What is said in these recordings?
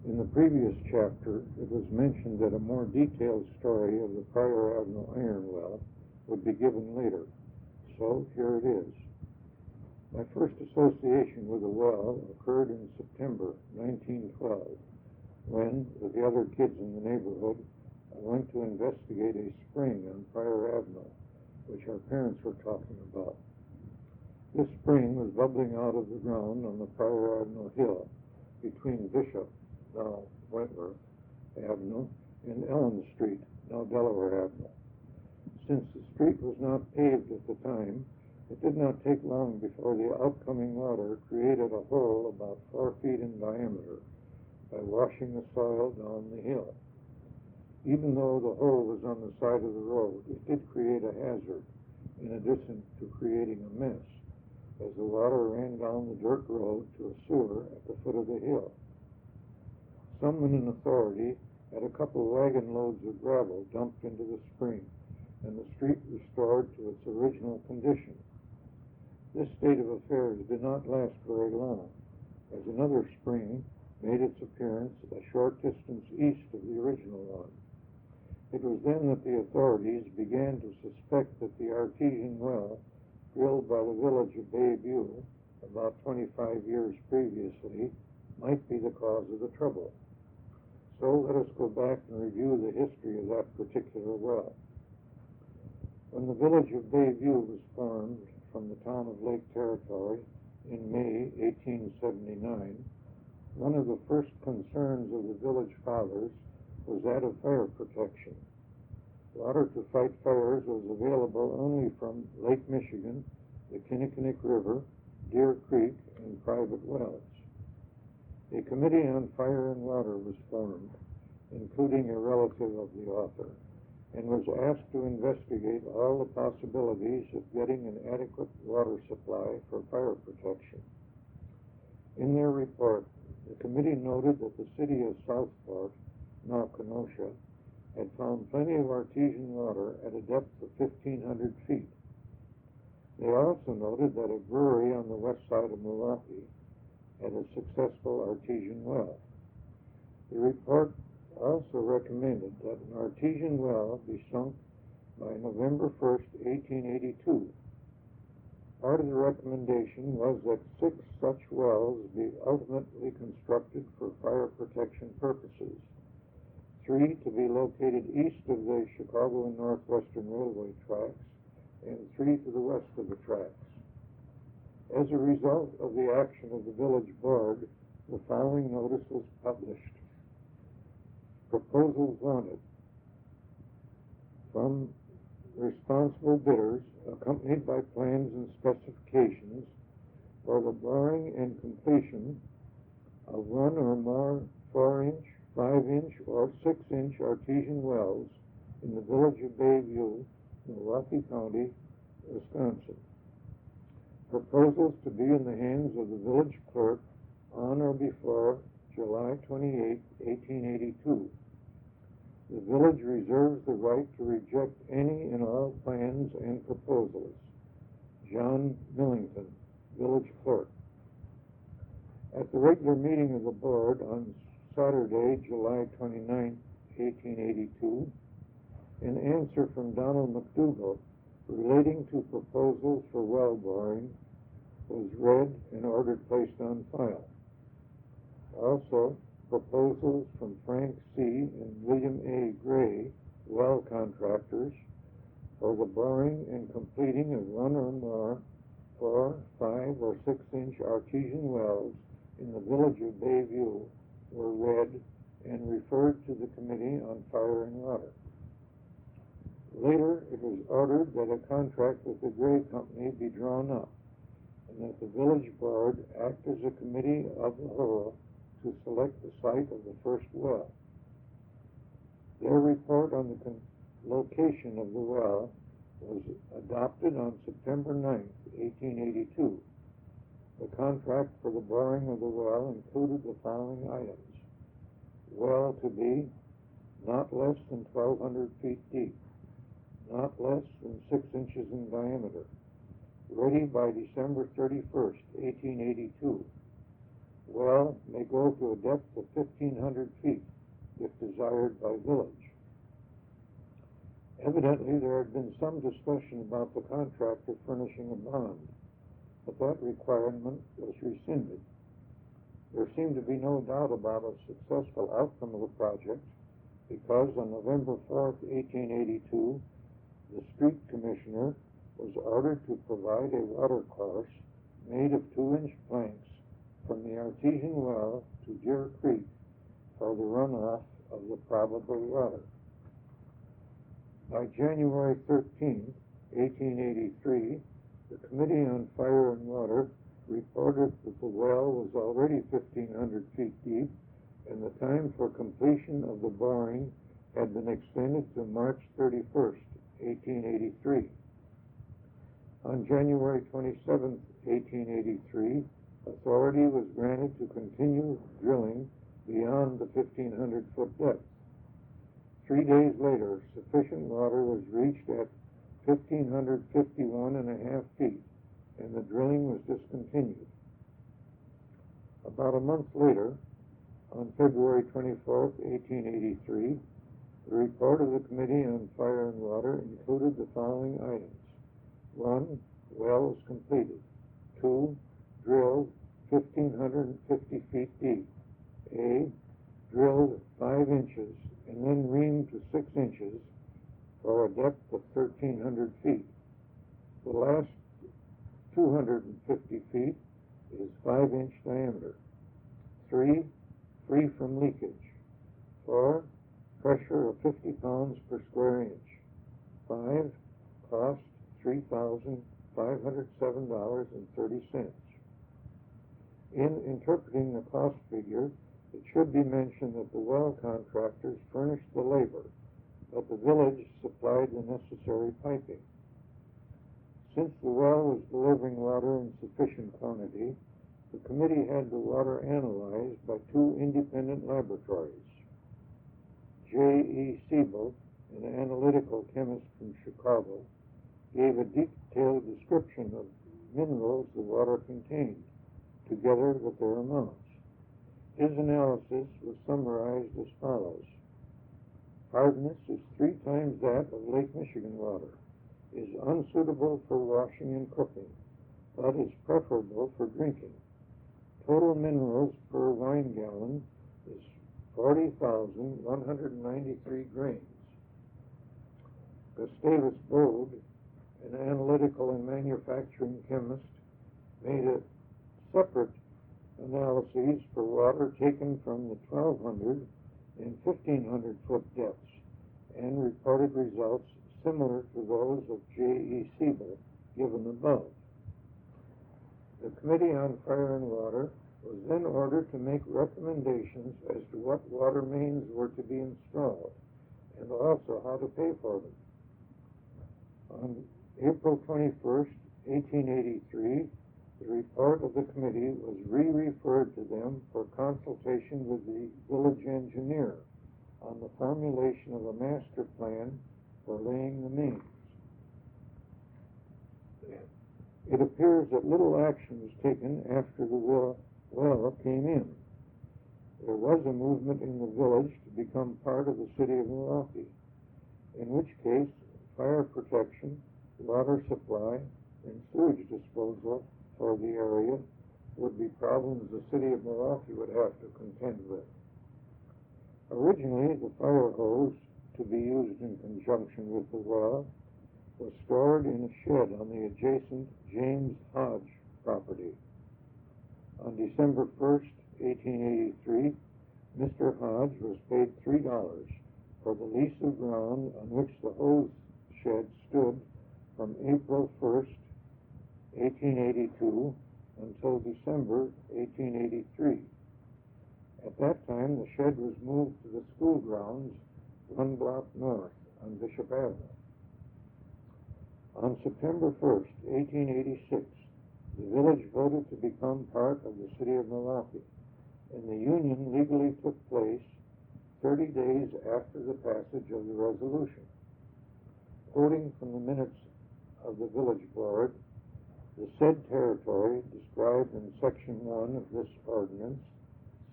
In the previous chapter, it was mentioned that a more detailed story of the Prior Admiral iron well would be given later, so here it is. My first association with the well occurred in September 1912, when, with the other kids in the neighborhood, I went to investigate a spring on Prior Admiral, which our parents were talking about. This spring was bubbling out of the ground on the Prior Admiral Hill between Bishop, now Wentworth Avenue, and Ellen Street, now Delaware Avenue. Since the street was not paved at the time, it did not take long before the outcoming water created a hole about 4 feet in diameter by washing the soil down the hill. Even though the hole was on the side of the road, it did create a hazard, in addition to creating a mess, as the water ran down the dirt road to a sewer at the foot of the hill. Someone in authority had a couple wagon loads of gravel dumped into the spring, and the street restored to its original condition. This state of affairs did not last very long, as another spring made its appearance a short distance east of the original one. It was then that the authorities began to suspect that the artesian well drilled by the village of Bayview about 25 years previously might be the cause of the trouble. So let us go back and review the history of that particular well. When the village of Bayview was formed from the town of Lake Territory in May 1879, one of the first concerns of the village fathers was that of fire protection. Water to fight fires was available only from Lake Michigan, the Kinnickinnick River, Deer Creek, and private wells. A committee on fire and water was formed, including a relative of the author, and was asked to investigate all the possibilities of getting an adequate water supply for fire protection. In their report, the committee noted that the city of Southport, now Kenosha, had found plenty of artesian water at a depth of 1,500 feet. They also noted that a brewery on the west side of Milwaukee had a successful artesian well. The report also recommended that an artesian well be sunk by November 1st, 1882. Part of the recommendation was that 6 such wells be ultimately constructed for fire protection purposes, 3 to be located east of the Chicago and Northwestern Railway tracks, and 3 to the west of the tracks. As a result of the action of the village board, the following notice was published. Proposals wanted from responsible bidders, accompanied by plans and specifications for the boring and completion of 1 or more 4-inch, 5-inch, or 6-inch artesian wells in the village of Bayview, Milwaukee County, Wisconsin. Proposals to be in the hands of the village clerk on or before July 28, 1882. The village reserves the right to reject any and all plans and proposals. John Millington, village clerk. At the regular meeting of the board on Saturday, July 29, 1882, an answer from Donald McDougall relating to proposals for well boring was read and ordered placed on file. Also, proposals from Frank C. and William A. Gray, well contractors, for the boring and completing of 1 or more 4, 5, or 6-inch artesian wells in the village of Bayview were read and referred to the Committee on Fire and Water. Later, it was ordered that a contract with the Gray Company be drawn up, and that the village board act as a committee of the whole to select the site of the first well. Their report on the location of the well was adopted on September 9, 1882. The contract for the boring of the well included the following items. Well to be not less than 1,200 feet deep, not less than 6 inches in diameter, ready by December 31st, 1882. well may go to a depth of 1,500 feet, if desired by village. Evidently, there had been some discussion about the contractor furnishing a bond, but that requirement was rescinded. There seemed to be no doubt about a successful outcome of the project, because on November 4th, 1882, the street commissioner was ordered to provide a water course made of 2-inch planks from the artesian well to Deer Creek for the runoff of the probable water. By January 13, 1883, the Committee on Fire and Water reported that the well was already 1,500 feet deep, and the time for completion of the boring had been extended to March 31st, 1883. On January 27, 1883, authority was granted to continue drilling beyond the 1,500-foot depth. 3 days later, sufficient water was reached at 1,551.5 feet, and the drilling was discontinued. About a month later, on February 24, 1883, the report of the Committee on Fire and Water included the following items. 1. Well is completed. 2. Drilled 1,550 feet deep. A. Drilled 5 inches and then reamed to 6 inches for a depth of 1,300 feet. The last 250 feet is 5-inch diameter. 3. Free from leakage. 4. Pressure of 50 pounds per square inch. 5. Cost $3,507.30. In interpreting the cost figure, it should be mentioned that the well contractors furnished the labor, but the village supplied the necessary piping. Since the well was delivering water in sufficient quantity, the committee had the water analyzed by 2 independent laboratories. J.E. Siebel, an analytical chemist from Chicago, gave a detailed description of minerals the water contained, together with their amounts. His analysis was summarized as follows. Hardness is 3 times that of Lake Michigan water, is unsuitable for washing and cooking, but is preferable for drinking. Total minerals per wine gallon is 40,193 grains. Gustavus Bode, an analytical and manufacturing chemist, made a separate analyses for water taken from the 1,200 and 1,500 foot depths and reported results similar to those of J.E. Siebel given above. The Committee on Fire and Water was then ordered to make recommendations as to what water mains were to be installed and also how to pay for them. On April 21st, 1883, the report of the committee was re-referred to them for consultation with the village engineer on the formulation of a master plan for laying the mains. It appears that little action was taken after the well came in. There was a movement in the village to become part of the city of Milwaukee, in which case fire protection, water supply, and sewage disposal for the area would be problems the city of Milwaukee would have to contend with. Originally, the fire hose, to be used in conjunction with the well, was stored in a shed on the adjacent James Hodge property. On December 1st, 1883, Mr. Hodge was paid $3 for the lease of ground on which the hose shed stood from April 1st, 1882 until December 1883. At that time, the shed was moved to the school grounds 1 block north on Bishop Avenue. On September 1st, 1886, the village voted to become part of the city of Milwaukee, and the union legally took place 30 days after the passage of the resolution. Quoting from the minutes of the village board, the said territory described in Section 1 of this ordinance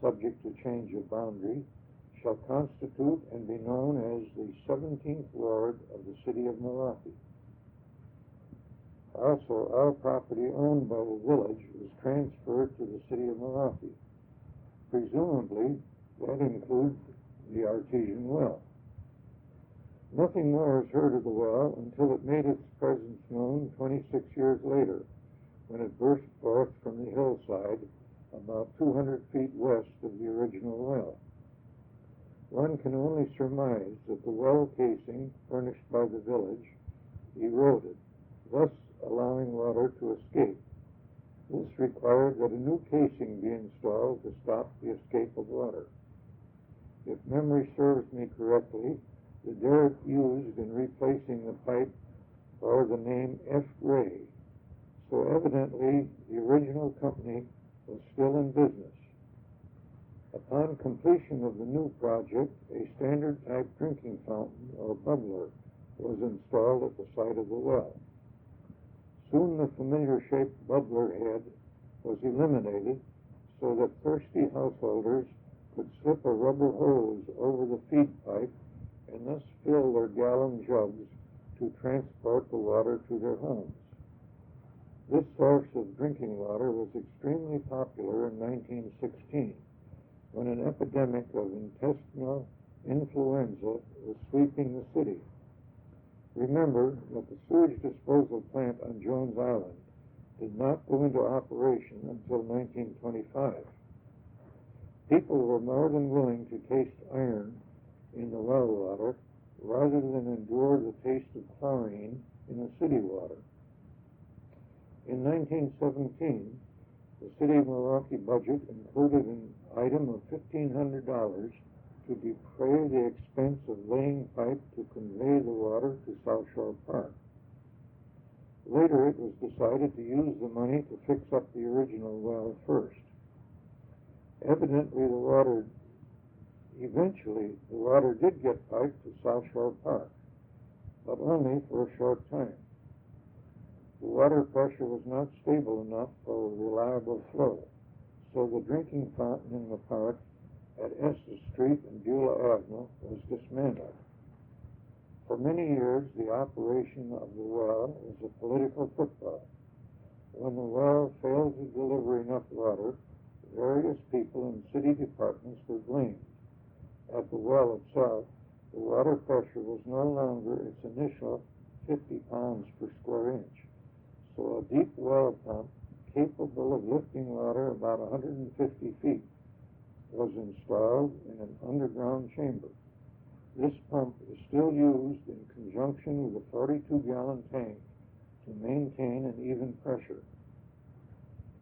subject to change of boundary, shall constitute and be known as the 17th Ward of the City of Milwaukee. Also, all property owned by the village was transferred to the City of Milwaukee. Presumably, that includes the artesian well. Nothing more is heard of the well until it made its presence known 26 years later, when it burst forth from the hillside about 200 feet west of the original well. One can only surmise that the well casing furnished by the village eroded, thus allowing water to escape. This required that a new casing be installed to stop the escape of water. If memory serves me correctly, the derrick used in replacing the pipe bore the name F. Ray, so evidently the original company was still in business. Upon completion of the new project, a standard type drinking fountain, or bubbler, was installed at the site of the well. Soon the familiar shaped bubbler head was eliminated so that thirsty householders could slip a rubber hose over the feed pipe and thus fill their gallon jugs to transport the water to their homes. This source of drinking water was extremely popular in 1916, when an epidemic of intestinal influenza was sweeping the city. Remember that the sewage disposal plant on Jones Island did not go into operation until 1925. People were more than willing to taste iron in the well water rather than endure the taste of chlorine in the city water. In 1917, the City of Milwaukee budget included an item of $1,500 to defray the expense of laying pipe to convey the water to South Shore Park. Later, it was decided to use the money to fix up the original well first. Evidently, eventually, the water did get piped to South Shore Park, but only for a short time. The water pressure was not stable enough for a reliable flow, so the drinking fountain in the park at Estes Street and Beulah Avenue was dismantled. For many years, the operation of the well was a political football. When the well failed to deliver enough water, various people in city departments were blamed. At the well itself, the water pressure was no longer its initial 50 pounds per square inch, so a deep well pump capable of lifting water about 150 feet was installed in an underground chamber. This pump is still used in conjunction with a 42-gallon tank to maintain an even pressure.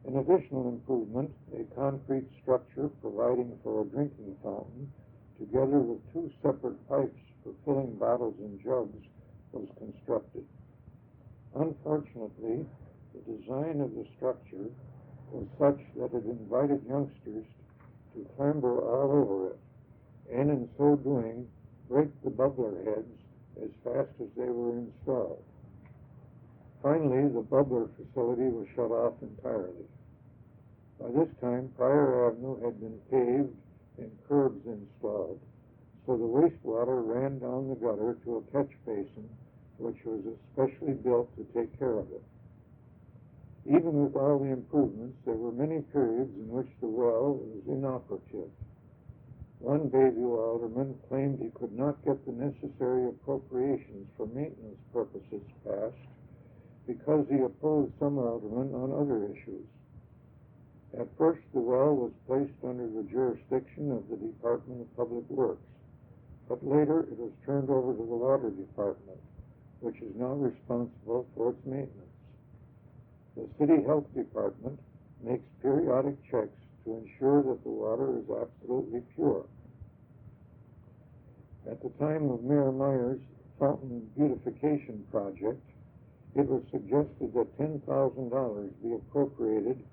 An additional improvement, a concrete structure providing for a drinking fountain, together with two separate pipes for filling bottles and jugs, was constructed. Unfortunately, the design of the structure was such that it invited youngsters to clamber all over it, and in so doing, break the bubbler heads as fast as they were installed. Finally, the bubbler facility was shut off entirely. By this time, Pryor Avenue had been paved and curbs installed, so the wastewater ran down the gutter to a catch basin, which was especially built to take care of it. Even with all the improvements, there were many periods in which the well was inoperative. One Bayview alderman claimed he could not get the necessary appropriations for maintenance purposes passed because he opposed some aldermen on other issues. At first, the well was placed under the jurisdiction of the Department of Public Works, but later it was turned over to the Water Department, which is now responsible for its maintenance. The City Health Department makes periodic checks to ensure that the water is absolutely pure. At the time of Mayor Meyer's fountain beautification project, it was suggested that $10,000 be appropriated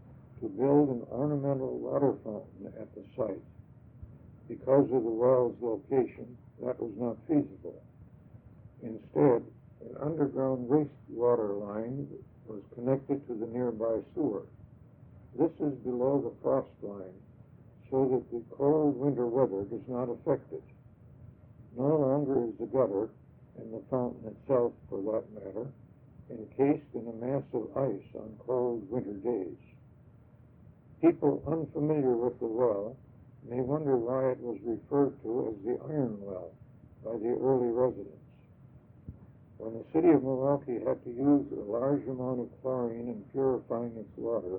to build an ornamental water fountain at the site. Because of the well's location, that was not feasible. Instead, an underground wastewater line was connected to the nearby sewer. This is below the frost line, so that the cold winter weather does not affect it. No longer is the gutter, and the fountain itself for that matter, encased in a mass of ice on cold winter days. People unfamiliar with the well may wonder why it was referred to as the Iron Well by the early residents. When the city of Milwaukee had to use a large amount of chlorine in purifying its water,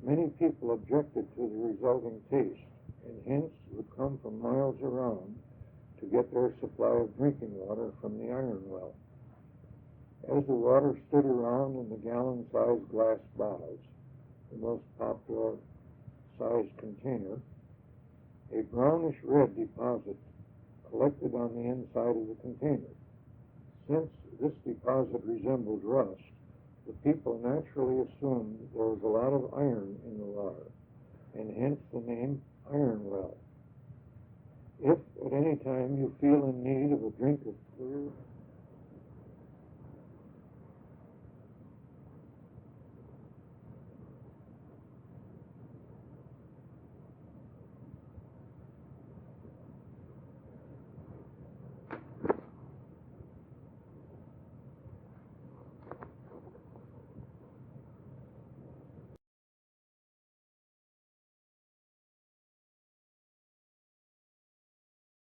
many people objected to the resulting taste, and hence would come from miles around to get their supply of drinking water from the Iron Well. As the water stood around in the gallon-sized glass bottles, the most popular size container, a brownish-red deposit collected on the inside of the container. Since this deposit resembled rust, the people naturally assumed there was a lot of iron in the water, and hence the name Iron Well. If at any time you feel in need of a drink of clear,